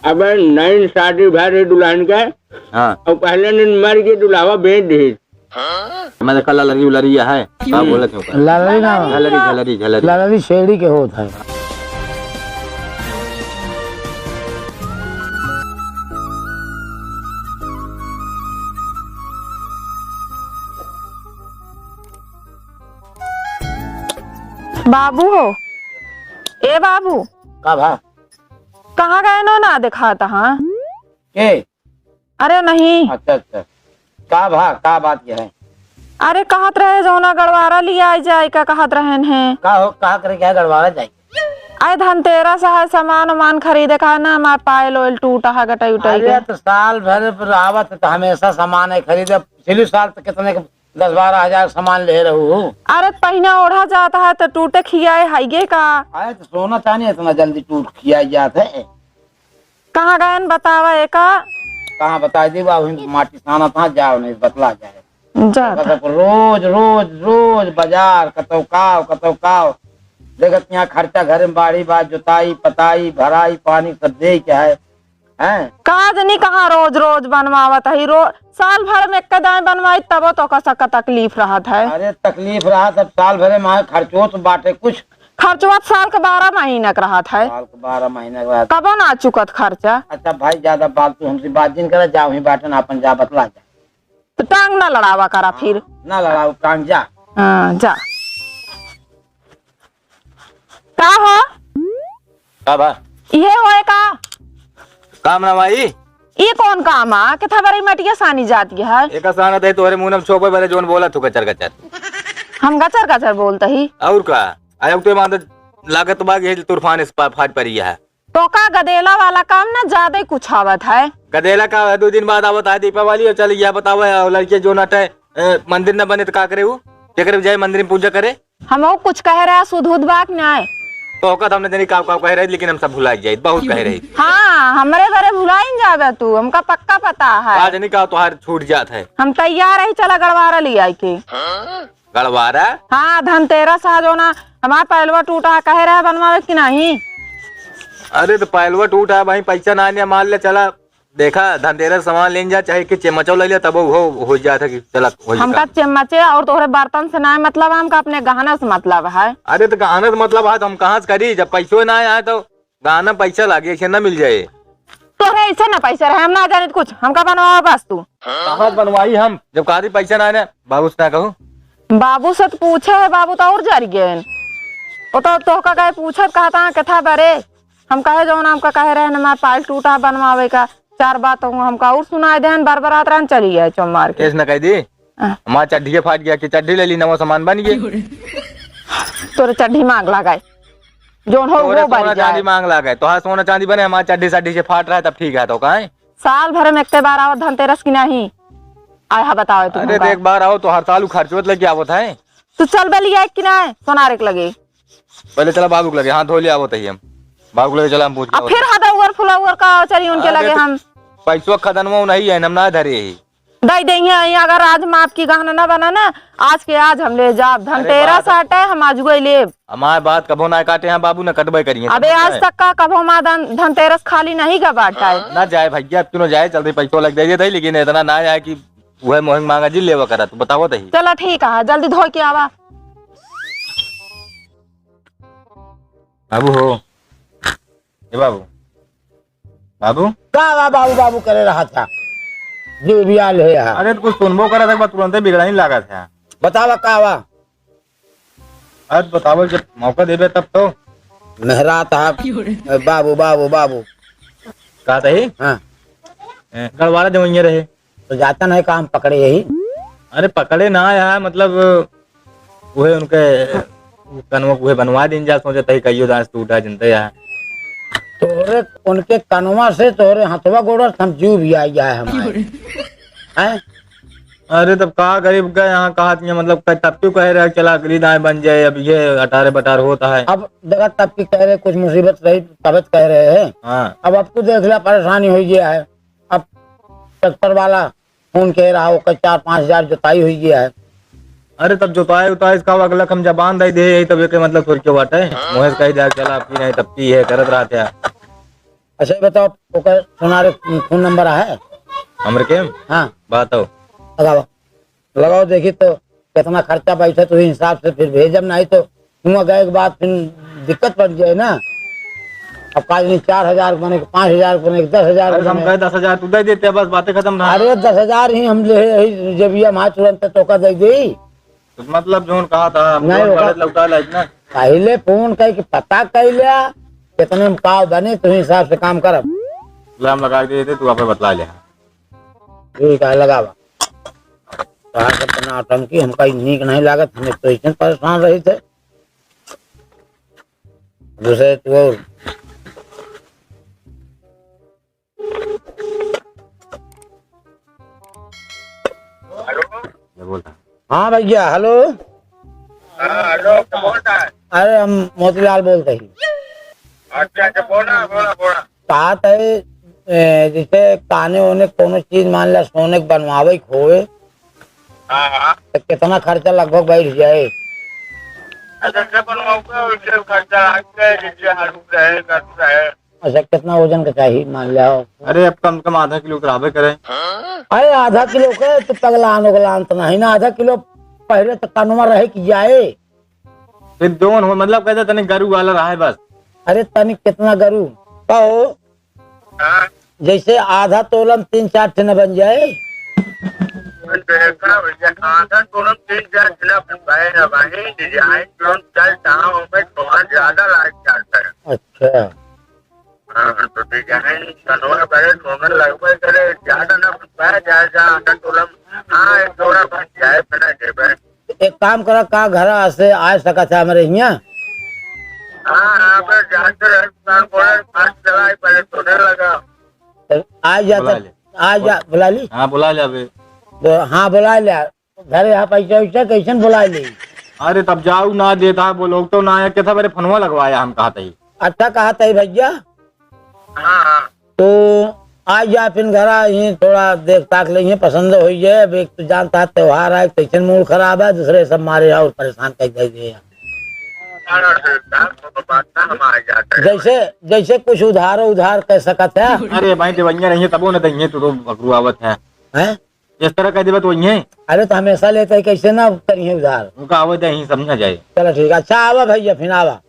अबे नई शादी भर रही दुल्हन के। हाँ और पहले दिन मर के दुल्हावा बेच दी। मैं देखा ललरी उलरी है क्या बोले थे ललरी ना झलरी झलरी झलरी ललरी शेरड़ी के होता है। बाबू हो, ए बाबू का भा कहाँ गए नो ना दिखाता। हाँ के अरे नहीं, अच्छा अच्छा का भा का बात क्या है? अरे कहत रहे जौना गड़वारा लिया जाए का कहत रहन है। का हो का करे क्या गड़वाड़ा जाए? आए धनतेरस है, सामान वामान खरीदे का ना, हमार पायल ओयल टूटा है गटाई उटाई अरे के। तो साल भर पर आवत तो हमेशा सामान है खरीदे। पिछले साल तो कितने 10-12 हजार सामान ले रहू। अरे पहिना ओढ़ा जाता है तो टूटे खियाए हाइगे का। आए तो सोना चांदी इतना जल्दी टूट खिया जात है। कहाँ गए बतावा एका। कहाँ बता दी बाबू माटी साना था जाओ नहीं बतला जाए। जाता रोज रोज रोज बाजार कतौ देखत यहाँ खर्चा घर में बाड़ी बात जोताई पताई भराई पानी सब दे क्या है हैं? काज नहीं कहाँ रोज रोज बनवावत है। रोज साल भर में एक दाएं बनवाई तब तो कसक तकलीफ रहा है। अरे तकलीफ रहा सब साल भरे में खर्चो तो बाटे कुछ। खर्चवा साल का 12 महीना का रहा है। साल के 12 महीने के बाद कबो ना चुकत खर्चा। अच्छा भाई ज्यादा बात तू हमसे बात जिन करे जाओ ही बाटन अपन जा बतला जा। तो टांग ना लड़ावा करा फिर। ना लड़ाओ टांग जा। हाँ जा। का हो का बा ये होए का काम ना भाई ये कौन काम आ कि था बड़ी मटिया सानी जाती है। एक साना थे तोरे मुंह में छोपे वाले जोन बोला तू कचर कचर हम गचर गचर बोलते ही। और का आया तो मान लागत बाग ये तूफान इस फाट पड़ी है। तो का गदेला वाला काम ना ज्यादा ही कुछ आवत है। गदेला का 2 दिन बाद आवत है दीपावली और चल यह बताओ लड़के जो नट मंदिर न बने तो का करे वो जाए मंदिर में पूजा करे। हम कुछ कह रहे सुध बात नहीं। तो औकत हमने जनी काव काव कह रही लेकिन हम सब भुलाई जाए बहुत कह रही। हाँ हमरे बारे भुलाई जावे तू, हमका पक्का पता है। आज नहीं का तुहार छूट जात है। हम तैयार ही चला गड़वारा लिया के। गड़वारा हाँ धनतेरस है जो ना हमारा पहलवा टूटा कह रहा है बनवावे कि नहीं। अरे तो पहलवा टूटा भाई पैसा ना आने मान ले चला देखा धनतेरस सामान ले जा चाहे कि चमचो ले लिया तब वो हो जाता कि चला हमका चम्मचे और तोहरे बर्तन से ना मतलब है, हमका अपने गहना से मतलब है। अरे तो गहना से मतलब है तो हम कहाँ से करी जब पैसों ना आया तो गहना पैसा लागे ऐसे ना मिल जाए। तोहरे ऐसे ना पैसा रहे हम ना जाने कुछ हमका बनवा बस तू। कहाँ बनवाई हम जब कहा पैसा ना आने बाबू से ना कहूँ। बाबू से तो पूछे है, बाबू तो और जर गए वो तो का कहे पूछत कहता कथा बरे हम कहे जो ना हमका कहे रहे ना पायल टूटा बनवावे का 4 बात हमका और सुनाए देन बरबरात रन चली है चौमार के ना कह दी हमारा चड्ढी फाट गया कि चड्ढी ले ली नवा सामान बन गई। तोरे चड्ढी मांग लगाए जोन हो वो बन चांदी मांग लगा तो हाँ सोना चांदी बने हमारा चड्ढी सड्ढी से फाट रहा है तब ठीक है तो कहा साल भर में एक बार आवत धनतेरस की नहीं आया बताओ तू। अरे एक बार आओ तो हर साल खर्चोत लगे आवत है। तू चल बलिया कि नहीं सोनारे के लगे पहले चला बाबू के लगे हाथ धो लिया आवत है हम बाबू के लगे चला हम पूछ अब फिर हदौर फुलौर का चली उनके लगे हम पैसों खदनवा नहीं है हम ना धरे दे देंगे अगर आज माप की गहना ना बना ना आज के आज हम ले जा धनतेरस आटे हम आज गई ले। हमारे बात कभो ना काटे हैं बाबू ना कटबे करिए। अबे आज तक का कभो माँ धनतेरस खाली नहीं का बांटा है। ना जाए भैया अब क्यों जाए चलते पैसों लग जाइए लेकिन इतना ना जाए कि वह मोहंग मांगा जी लेवा करा तो बताओ तो चलो ठीक है जल्दी धो के आवा। बाबू हो ए बाबू बाबू का बाबू बाबू करे रहा था जो भी आल है। अरे तो कुछ सुनबो करा था तुरंत बिगड़ा ही लगा था। बतावा का वा आज बताओ जब मौका देवे तब तो मेहरा था बाबू बाबू बाबू कहा था ही हाँ गड़वारा जो वहीं रहे तो जाता नहीं काम पकड़े यही। अरे पकड़े ना यार मतलब वह उनके कनवा वह बनवा दिन जा सोचे तही कहियो दास टूटा जनते यार तोरे उनके कनवा से तोरे हथवा गोड़ा हम जीव भी आई है हमारे हैं। अरे तब कहा गरीब का यहाँ कहा मतलब तब क्यों कह रहे चला दाएं बन जाए अब ये अटारे बटार होता है। अब देखा तब की कह रहे कुछ मुसीबत रही तबत कह रहे हैं। हाँ अब आपको देख लिया परेशानी हो गया है। अब ट्रैक्टर वाला फोन कह रहा हो 4-5 हजार जुताई हुई गया है। अरे तब जोताए उताए इसका अगला हम जबान दे तब ये मतलब फिर क्यों बात है मोहेश कही जा चला आपकी नहीं तब की है करत रहा था अच्छा ये बताओ ओकर तुम्हारे फोन नंबर है? हमरे के हाँ बताओ। लगाओ लगाओ, देखी तो कितना खर्चा बैठे तो हिसाब से फिर भेजब, नहीं तो हुआ गए के बाद फिर दिक्कत पड़ जाए ना। अब काज नहीं 4,000 बने 5,000 बने 10,000 अरे हम कहे 10,000 तू दे देते, बस बातें खत्म रहा। अरे 10,000 ही हम ले जब ये वहाँ तुरंत टोका दे दी। तो मतलब जो कहा था नहीं होगा। लौटा ला इतना। पहले फोन कह के पता कर लिया कितने में काव बने तो हिसाब से काम करब। हम लगा के देते, तू आप बतला ले। ठीक है लगावा। नौटंकी हमका नीक नहीं लागत, हमें तो इतने परेशान रही थे दूसरे तो। बोलता हाँ भैया हेलो। हेलो कौन है? अरे हम मोतीलाल बोलते ही। अच्छा बोला बोला बोला। बात है जैसे काने होने कोनो चीज मान लिया सोने के बनवावे के होए हाँ तो कितना खर्चा लगभग बैठ जाए? अच्छा बनवाऊंगा उससे खर्चा आगे जिससे हरू रहे कर रहे। अच्छा कितना वजन का चाहिए मान लिया? अरे अब कम से कम आधा किलो करावे करे। अरे आधा किलो के तो पगलान उगलान तो नहीं ना, आधा किलो पहले तो कनवा रहे कि जाए। फिर दोन हो मतलब कहते तने गरू वाला रहा है बस। अरे तनिक कितना गरू कहो, जैसे आधा तोलन 3-4 ठन बन जाए। देखा भैया आधा तुरंत 3-4 किलो बनवाए ना भाई डिजाइन तुरंत चल कहाँ होंगे थोड़ा ज्यादा लाइट जाता है। अच्छा हाँ तो डिजाइन कनवा करे सोना लगभग करे ज्यादा ना बनवाए जाए जहाँ आधा तुरंत। हाँ एक थोड़ा बन जाए बिना जेबे। एक काम करा का घर से आ सका था हमारे यहाँ? हाँ पर जाते रहे दुकान बोले पास चलाई पहले सोने लगा। आ जाता आ जा बुला ली। हाँ बुला ले अबे। तो हाँ बुला लिया घर यहाँ पैसा वैसा कैसे बुला ली? अरे तब जाऊ ना देता वो लोग तो ना आया क्या था, मेरे फोनवा लगवाया हम कहा था। अच्छा कहा था भैया। हाँ तो आ जा फिर घर आई थोड़ा देख ताक लेंगे पसंद हो जाए। अब एक तो जानता है त्योहार है कैसे मूड खराब है, दूसरे सब मारे और परेशान कर दे। जैसे जैसे कुछ उधार कह सकत है। अरे भाई देवैया नहीं तबो न दइए तो बकरू आवत है हैं? इस तरह कह देबे तो वही अरे तो हमेशा लेते है कैसे ना करिए उधार। उनका आवत है समझा जाए। चलो ठीक है। अच्छा आवा भैया फिर आवा।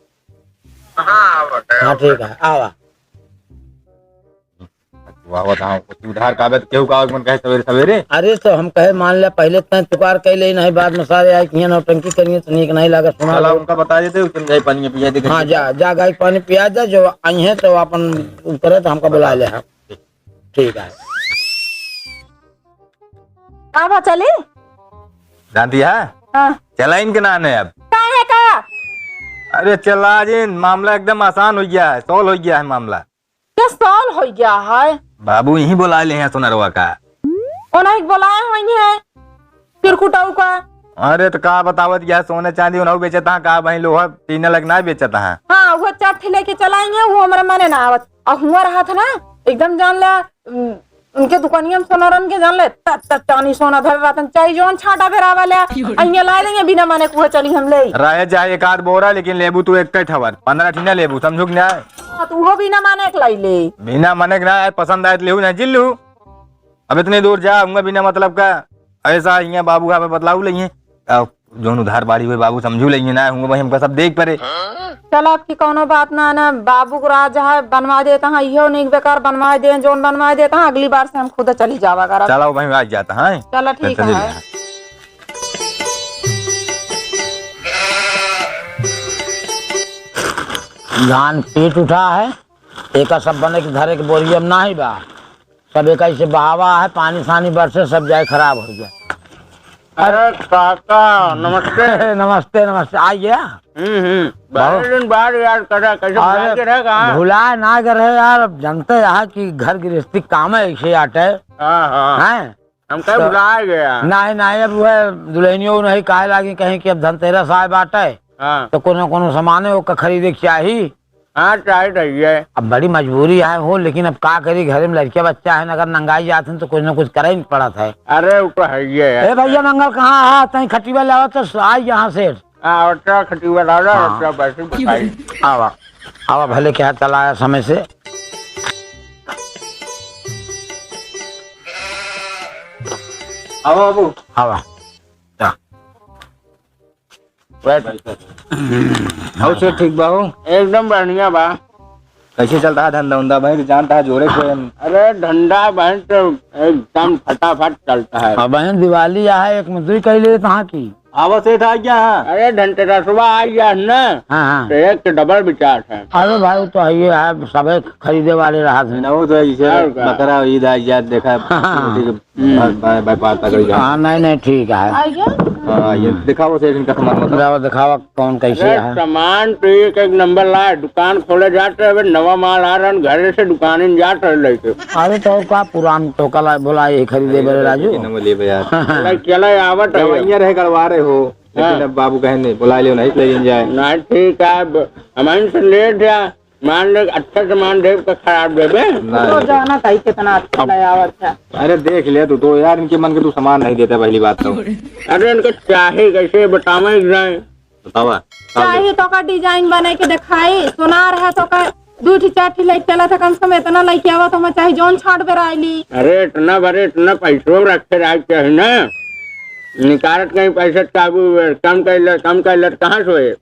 हाँ ठीक है आवा। आवत हाँ उधार का आवत केहू का मन कहे सवेरे सवेरे। अरे तो हम कहे मान लिया पहले तय तुकार कह ले नहीं बाद में सारे आए कि नौटंकी करिए तो नीक नहीं लगा। सुना चला उनका बता देते जाए पानी पिया दे। हाँ जा गाय पानी पिया दे जो आई है तो अपन करे तो हमको बुला ले। ठीक है अब चली जानती है हाँ। चला इनके नाने अब का है का? अरे चला जी मामला एकदम आसान हो गया है, सॉल्व हो गया है मामला। क्या साल हो गया है? बाबू यही बुला ले हैं सोनरवा का। उन्हें बुलाए हुई है तिरकुटाऊ का। अरे तो कहा बतावत गया सोने चांदी उन्हें बेचता है कहा भाई लोहा तीन लगना बेचता है। हाँ वो चार लेके चलाएंगे वो हमारे माने ना आवत और हुआ रहा था ना एकदम जान ले उनके दुकानिया में सोनारन के जान ले चानी सोना धर रहा था चाहिए जोन छाटा फिर आवा ले अइया ला लेंगे बिना माने कुआ चली हम ले रहे जाए एक आध बोरा लेकिन लेबू तू एक ठवर 15 ठीना लेबू समझू कि ना। तो वो बिना माने एक लाई ले बिना माने ना पसंद आए लेहू ना जिल लू। अब इतनी दूर जाऊंगा बिना मतलब का ऐसा यहाँ बाबू का बतलाऊ लेंगे जोन उधार बाड़ी हुए बाबू समझू लेंगे ना हूँ भाई हमका सब देख परे। चलो आपकी कोनो बात ना ना बाबू को राज है बनवा देता है यो नहीं बेकार बनवा दे जोन बनवा देता है अगली बार से हम खुद चली जावा कर। चलो भाई आज जाता है। चलो ठीक है। धान पेट उठा है एक सब बने के धरे के बोरियम ना ही बा सब एक से बहावा है पानी सानी बरसे सब जाए खराब हो गया। अरे काका नमस्ते। नमस्ते नमस्ते आ गया। बहुत दिन बाद याद करा कैसे रहेगा। भुला ना कर रहे यार अब जानते यहाँ की घर गृहस्थी काम है ऐसे आटे हैं हम कहीं भुला गया। नहीं नहीं अब वह दुल्हनियों नहीं कहे लागी कहीं कि अब धनतेरस आए बाटे तो कोनो सामान हो खरीदे के चाहिए। हाँ चाहिए। अब बड़ी मजबूरी है हो लेकिन अब का करी घर में लड़के बच्चा है अगर नंगाई जाते हैं तो कुछ न कुछ करे नहीं पड़ा था। अरे वो तो है ये भैया मंगल कहाँ है तई खटीवा ले तो आई यहाँ से खटीवा आवा आवा भले क्या चलाया समय से आओ बाबू हवा आओ से ठीक बाबू एकदम बढ़िया बा। कैसे चल रहा है धंधा उंधा भाई जानता है जोरे को अरे धंधा बहन तो एकदम फटाफट चलता है। अब बहन दिवाली है एक मजदूरी कर ले कहाँ की। आवा से था क्या अरे धनतेरस सुबह आ गया ना, हाँ हाँ तो एक के डबल विचार है। अरे भाई तो ये है सब खरीदे वाले रहा थे वो तो जैसे बकरा ईद आ गया देखा व्यापार तक हाँ नहीं ठीक है। हाँ ये दिखाओ से इनका सामान मतलब दिखावा कौन कैसे है। सामान तो एक नंबर लाए, दुकान खोले जाते है, नवा माल आ रहा घर से दुकान जाते है। अरे तो का पुरान तो कल बोला ये खरीदे बड़े राजू चला आवत रह करवा रहे हो लेकिन अब बाबू कहने बुला लियो नहीं ले जाए ना ठीक है हमारे से ले जा मान ले अच्छा सामान देव का खराब देवे तो जाना कहीं कितना अच्छा नया आवत है। अरे देख ले तू तो यार इनके मन के तू सामान नहीं देता पहली बात तो। अरे इनका चाहे कैसे बतावे जाए बतावा चाहिए तो का डिजाइन बने के दिखाई सुनार है तो का 2-4 लाइट चला था कम से कम इतना लाइट आवा तो मैं चाहे जोन छाट बेराइली। अरे इतना बड़े इतना पैसों रखे राज चाहे ना निकारत कहीं पैसे काबू कम कर लट कहाँ सोए।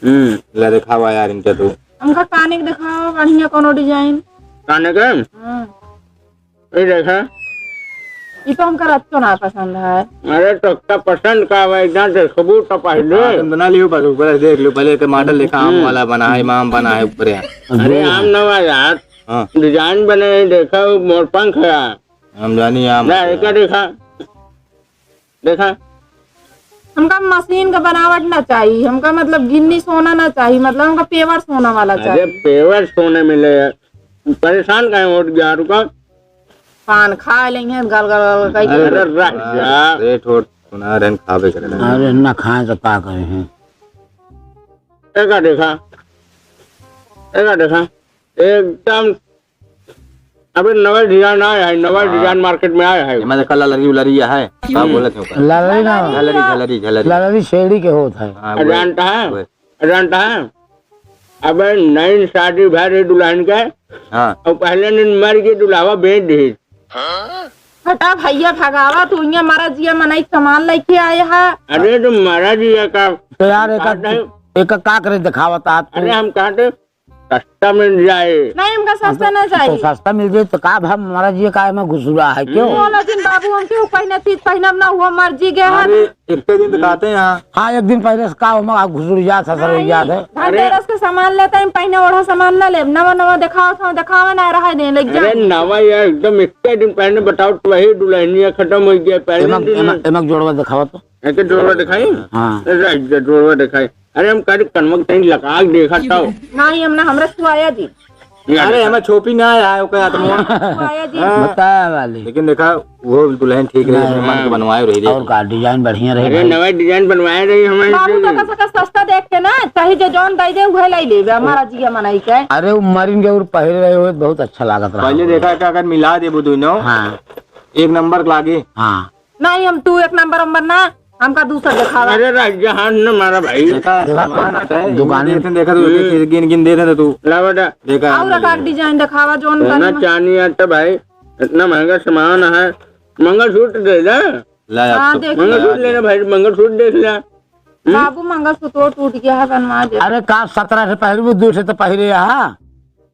ले दिखावा यार इनके तू हमका काने के दिखाओ बढ़िया कोनो डिजाइन काने का ये देखा ये तो हमका अच्छा ना पसंद है। अरे तो क्या पसंद का वैसा सबूत तो पहले बना लियो बस ऊपर देख लो पहले के मॉडल लिखा आम वाला बना है इमाम बना है ऊपर अरे आम नवा यार डिजाइन बने देखा मोर पंख है हम जानी आम देखा देखा हमका मशीन का बनावट ना चाहिए, हमका मतलब गिन्नी सोना ना चाहिए, मतलब हमका पेवर सोना वाला चाहिए। अरे पेवर सोने मिले परेशान कहीं उठ गया रुका पान खा लेंगे गल गल गल रेट होट सुना रन खावे करे अरे ना खाए तो का करे हैं। एका देखा एकदम अबे नवा डिजाइन आया है, नवा डिजाइन मार्केट में आया है। मैं कल लरिया है हां बोलत हूं ललरी ना ललरी शेड़ी के होता है जानता है अबे नई शादी भरी दुल्हन के हां और पहले दिन मर के दुल्हावा बेच दी। हटा भैया भगावा तू यहाँ मारा जिया मनाई सामान लेके आए है। अरे तो मारा जिया का तो यार एक का करे दिखावता। अरे हम कहते सस्ता मिल जाए। नहीं हमका सस्ता ना चाहिए। तो सस्ता मिल जाए तो का हम हमारा जी का में घुसुरा है क्यों बोला दिन बाबू हम क्यों पहले चीज पहनब ना हुआ मर्जी गए हैं। अरे एक दिन दिखाते हैं यहां हाँ एक दिन पहले का हम घुसुरिया ससुर याद है। धनतेरस के सामान लेते हैं पहने ओढ़ा सामान ना ले नवा दिखाओ था दिखावे ना रहा दे लग अरे नवा यार एकदम एक दिन पहले बताओ तो वही दुल्हनिया खत्म हो गया पहले एमक जोड़वा दिखावा तो एक जोड़वा दिखाई। हाँ जोड़वा दिखाई। अरे हम कभी कनमक कहीं लगा देखा था नहीं हमने हमरा सुआया जी। अरे हमें छोपी ना आया है ओके सुआया जी बताया वाली लेकिन देखा वो दुल्हन ठीक रही मन के बनवाए रही और का डिजाइन बढ़िया रही। अरे नवा डिजाइन बनवाए रही हमारे बाबू तो का सस्ता देख के ना चाहे जो जौन दे दे वह ले लेबे हमारा जिया मनाई के। अरे वो मरीन के ऊपर पहले रहे हुए बहुत अच्छा लागत रहा। पहले देखा कि अगर मिला दे दोनों हाँ एक नंबर लागे। हाँ नहीं हम तू एक नंबर ना हमका दूसरा दिखावा। अरे राजहान न मारा भाई दुकान देखा तो गिन दे दे तू लावटा देखा और का डिजाइन दिखावा जोन ना चांदी आता भाई इतना महंगा सामान है। मंगलसूत्र दे दे मंगलसूत्र लेना भाई मंगलसूत्र देख लिया। बाबू मंगलसूत्र टूट गया है बनवा दे। अरे का 17 से पहले भी 2 से तो पहले यहाँ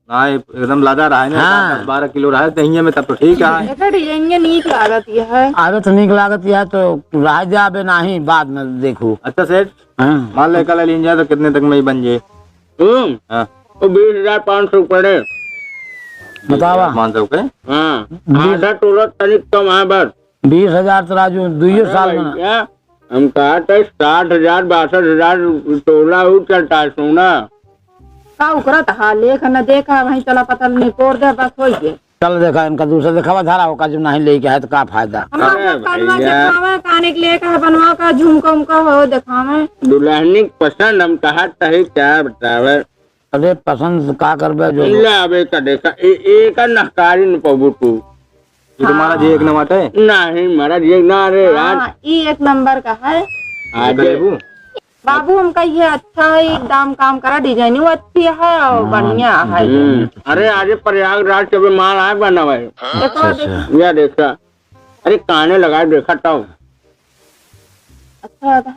एकदम लादा रहा है ना 12 किलो रहा है में तब तो ठीक है। डिजाइन नीक लागत है। अरे तो नीक लागत है तो रह जाबे नहीं बाद में देखो। अच्छा सेठ मान ले कल लीन जाए तो कितने तक में बन जाए। 20,500 पड़े बतावा 500 के। हाँ आधा तोला तनिक कम है बस 20,000 तो राजू 2 साल में क्या हम कहा था 60,000 62,000 तोला चलता है सोना का उकरा था लेख न देखा वहीं चला पता नहीं कोर दे बस हो गए। चल देखा इनका दूसरा दिखावा धारा होगा जो नहीं लेके है तो का फायदा। काने के लेके बनवा का झुमका उमका हो दिखावे दुल्हनी पसंद हम कहा तही क्या बतावे। अरे पसंद का करबे जो लावे का देखा एक नहकारी न पबू तू तुम्हारा जी एक नंबर है नहीं मारा जी ना रे यार ये एक नंबर का है। आज बाबू हमका ये अच्छा है एकदम काम करा डिजाइन वो अच्छी है और बढ़िया है। अरे आज प्रयागराज के माल आए बना हुआ है। अच्छा यह देखा अरे काने लगा देखा तो। अच्छा था।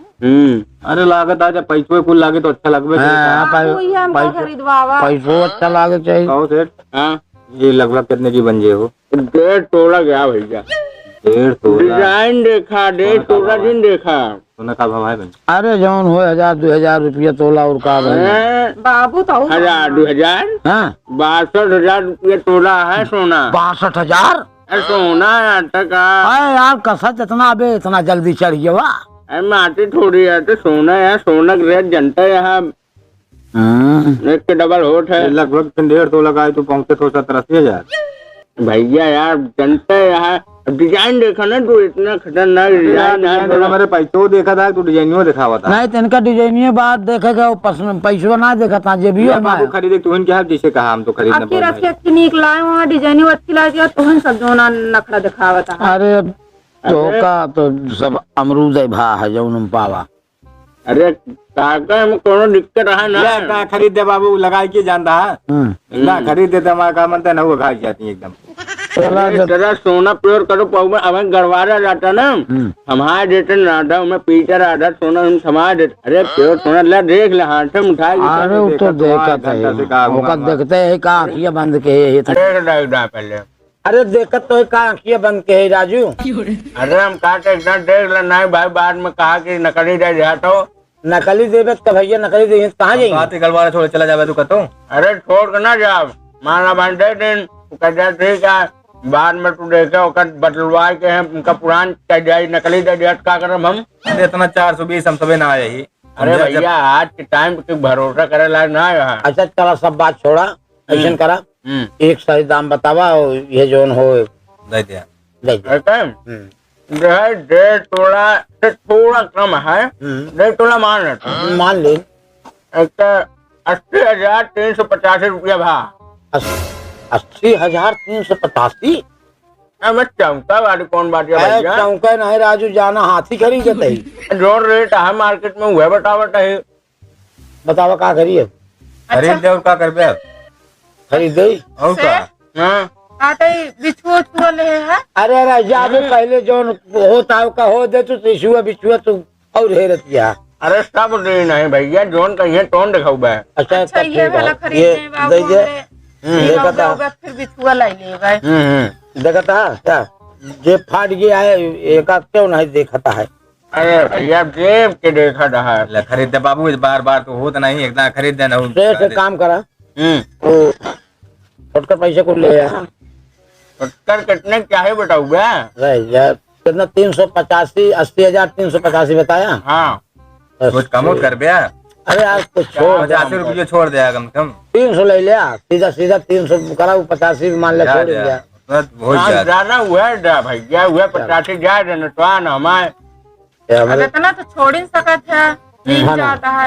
अरे लागत आज पैसों कुल लागे तो अच्छा लगबे वही हमको खरीदवावा। पैसों अच्छा लागे चाहिए। कहो सेठ, हाँ ये लगभग कितने की बन जे हो? 1.5 तोला गया भैया। 1.5 तोला। डिजाइन देखा, 1.5 तोला दिन देखा। सोना का भाव है बन? अरे जौन हो 1000-2000 रुपया तोला और का भाई। बाबू तो 1000-2000 हाँ 62,000 रुपया तोला है सोना। 62,000। सोना टका अरे यार कसत इतना अबे इतना जल्दी चढ़ गया वा। अरे माटी थोड़ी है तो सोना है, सोना का रेट जनता है यहाँ एक के डबल होट है। लगभग 1.5 तोला का है तो पहुंचे तो 70-80 हजार। भैया यार जनता है यहाँ। डिजाइन देखा ना तो इतना खतरनाक डिजाइन है। मेरे पैसों देखा था तो डिजाइनियों देखा हुआ था। नहीं तो इनका डिजाइनिए बात देखेगा पैसों ना देखा था जे भी बाबू खरीदे तू क्या जैसे कहा हम तो खरीदने आखिर अच्छी निक लाए वहाँ डिजाइन अच्छी लाए तो हम सब जो नखरा दिखावा था। अरे तो का तो सब अमरूद है भा है जौन पावा। अरे काका में कोनो दिक्कत रहा ना खरीद दे बाबू लगा के जानता है ना खरीद देते हमारा काम बनता है ना वो खा जाती है एकदम। तेरा सोना प्योर करो पाऊ अब गड़वारा जाता ना हमारे देते ना था मैं पीछे रहा था सोना हम समाज देते। अरे प्योर सोना ला देख ले हाथ से उठा। अरे वो तो देखत है ओका देखते है का आँखियां बंद के है। पहले अरे देखत तो है का आँखियां बंद के है राजू। अरे हम काटे एकदम देख ले नहीं भाई बाद में कहा कि नकली दे दिया तो नकली देवे तो भैया नकली देवे कहाँ जाएंगे? गलवारा छोड़ चला जावे तू कहतो। अरे छोड़ कर ना जाओ माना बन दे दिन ठीक है बाद में तू देखे बदलवा के हैं उनका पुरान जाए नकली दे दिया क्या करम हम। अरे इतना 420 हम सबे ना आए ही। अरे भैया आज के टाइम पे भरोसा करे लायक ना है। अच्छा चला सब बात छोड़ा ऐसा करा एक सही दाम बतावा और ये जोन हो दे दिया। 1.5 तोला से थोड़ा कम है। 1.5 तोला मान ले 80,385 रुपया भा। 80,385। चौका वाली कौन बात है? चौका नहीं राजू जाना हाथी खरीदते ही जो रेट है मार्केट में हुआ बतावट है। बतावा का करिए? खरीद दे और का करबे? खरीद दे और का? हाँ बिछुआ ले है। अरे राजा पहले जो होता है का हो दे तू बिछुआ तू और है रतिया। अरे सब दे नहीं भैया जोन कहिए टोन दिखाऊ बे। अच्छा ये वाला खरीदने बाबू देखता फिर बिछुआ लाई ले देखता क्या जे फाट गया है एक क्यों नहीं देखता है। अरे भैया जेब के देखा रहा है। खरीद दे बाबू बार बार तो होता नहीं एकदम खरीद देना। से काम करा तो फटकर पैसे को ले फटकर कितने क्या है बताऊ बे? कितना 385 80,385 बताया। हाँ कुछ कम कर बे। अरे यार कुछ छोड़ 50 रुपये छोड़ दिया कम से कम। 300 ले लिया सीधा 300 करा 85 मान ले छोड़ दिया। ज्यादा हुआ है भैया हुआ 85 जाए नटवान हमारे इतना तो छोड़ ही सकत है।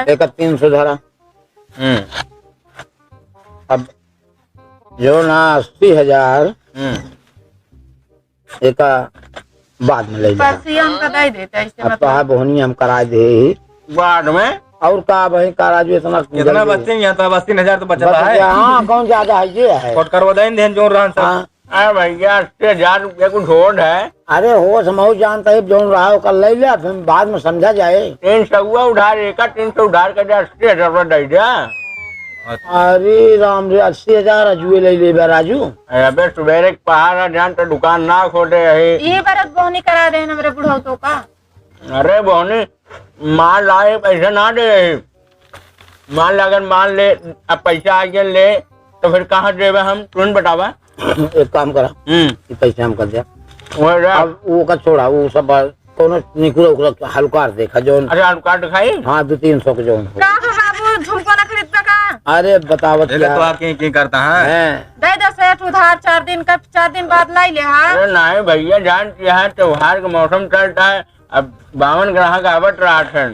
एक 300 धरा अब जो ना 80,000 एक बाद में ले लिया बोहनी हम करा दे बाद में और का भाई काराजू इतना बचते यहाँ तो 80,000 तो बचा है। हाँ कौन ज्यादा है ये है करवा दें जो रहा। अरे भैया 80,000 रुपया कुछ छोड़ है। अरे हो समझ जानता है जो रहा कल ले लिया फिर बाद में समझा जाए। 300 उधार एक 300 उधार कर 80,000 रुपया दे दिया। अरे राम रे 80,000 अजुए ले ले राजू। अबे सुबेरे पहाड़ जान तो दुकान ना खोटे है। ये बरत बोहनी करा दे मेरे बुढ़ाऊ तो का। अरे बोहनी माल लाए पैसा ना दे माल अगर मान ले अब पैसा आ गया ले तो फिर कहाँ देवे हम तुरंत बतावा। एक काम करा पैसे हम कर दिया वो का छोड़ा वो सब कोनो निकुला उकुला हल्का देखा जो। अरे हल्का दिखाई। हाँ 200-300 के जो बाबू झुमको ना खरीद का। अरे बतावत तो आप क्या करता है दे 10 उधार 4 दिन बाद लाई ले। अरे नहीं भैया जान यहाँ त्योहार का मौसम चलता है अब 52 ग्राहक आवत रहा है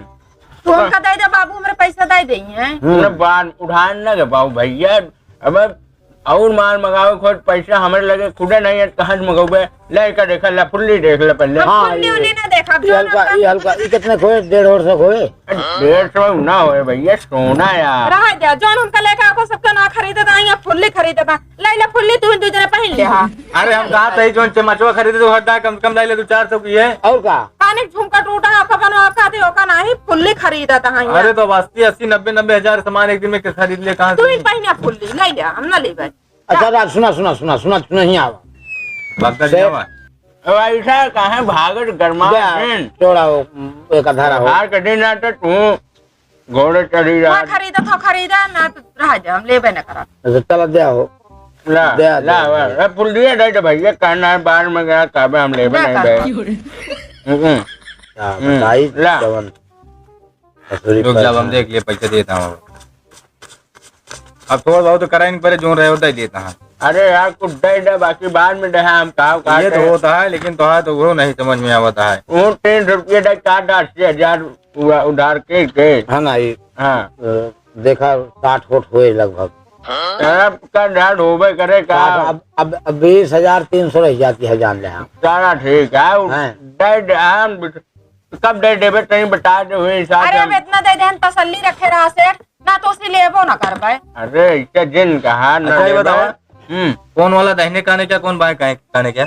तो हमका दे दे बाबू मेरे पैसा दे देंगे। बाद उधार न के पाऊ भैया अब और माल मंगावे खोज पैसा हमारे लगे खुदे नहीं है, कहाँ से मंगावे? लेकर देखा ला फुल्ली देख ले पहले। हाँ, फुल्ली उल्ली ना देखा ये हल्का ये कितने खोए? 150 खोए। 150 ना होए भैया, सोना यार। रहा जा जोन उनका लेके आको सबका ना खरीदे था या फुल्ली खरीदे था। ले ले फुल्ली तू जने पहन ले। हाँ अरे हम कहा था जो चमचवा खरीदे तो हटा कम से कम लाई ले तू 400 की है। और का काने झुमका टूटा आपका बनवा का थे ओका नहीं फुल्ली खरीदा था। हाँ अरे तो 80-90 हजार सामान एक दिन में खरीद ले कहाँ तू से? ही पहना फुल्ली ले ले हम ना ले भाई। अच्छा राज सुना नहीं आवा भागता नहीं हुआ। अब ऐसा कहाँ भागत गरमा दिन छोड़ा हो एक अधारा हो। बाहर कहीं ना तो तू घोड़े चढ़ी वहाँ रहा। खरीदा ना तो रह जा हम लेबे ना करा। अच्छा चला दे हो ला दे ला फुल दिया दे तो भैया कहना है बाहर में गया काबे हम ले नहीं गए। बताई ला। जवन रुक जा हम देख लिए पैसे देता हूँ। अब थोड़ा बहुत तो करा नहीं पड़े जो रहे होता ही देता है। अरे यार कुछ दे बाकी बाद में दे हम का ये तो होता है लेकिन तो है तो वो नहीं समझ में आता है। वो 3 रुपये दे काट 80,000 उधार के है ना ये हाँ देखा 60 फुट हुए लगभग। अब का डाट होबे करे का अब 20,300 रह जाती है जान ले हम। सारा ठीक है दे हम कब दे देबे तनी बता दे हुए हिसाब अरे से अब इतना दे दे हम तसल्ली रखे रहा सेठ ना तो उसी लेबो ना कर पाए। अरे इसका जिन कहा न अच्छा ये देबे। बताओ कौन वाला दाहिने काने क्या कौन बाएं काने क्या?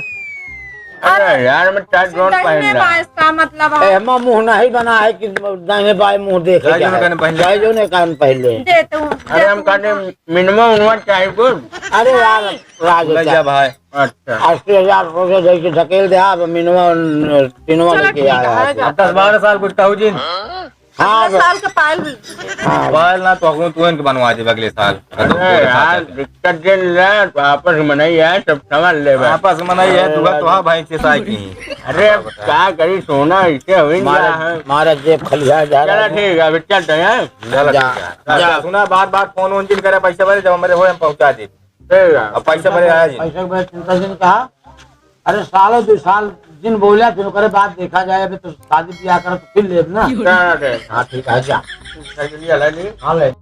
अरे यार मैं चार ड्रोन पहन रहा बाईस का मतलब एमा मुंह नहीं बना है कि दाहिने बाएं मुंह देखे जायजों ने कान पहन ले। जो ने कान पहले। देते हूँ। अरे हम कहते मिनिमम उनवा चाहिए कुछ। अरे यार राज बोला जा भाई। अच्छा 80,000 रुपये दे के धकेल दे आप मिनिमम तीनवा चलो लेके ठीक आया है, है। जा। 10-12 साल कुछ कहू जी हाँ 10 साल के पायल भी हाँ बाल ना तो अगले तू इनके बनवा दे अगले साल। अरे यार दिक्कत जिन ले तो आपस में नहीं है सब समझ ले बे। आपस में नहीं है दुआ तो हाँ भाई से साई की। अरे अब क्या करी सोना इसे हुई है। मारा जेब खलिया जा चला रहा ठीक है अभी चलते हैं। चलो जा, जा सुना बात फोन वोन जिन करे पैसे भरे जब हमारे हो हम पहुंचा दे। ठीक है अब पैसे भरे आया जी। पैसे के चिंता जिन कहा अरे सालों 2 साल जिन बोला फिर करे बात देखा जाए अभी तो शादी ब्याह कर तो फिर ले ना। चला ठीक हाँ ठीक है जा है। हाँ ले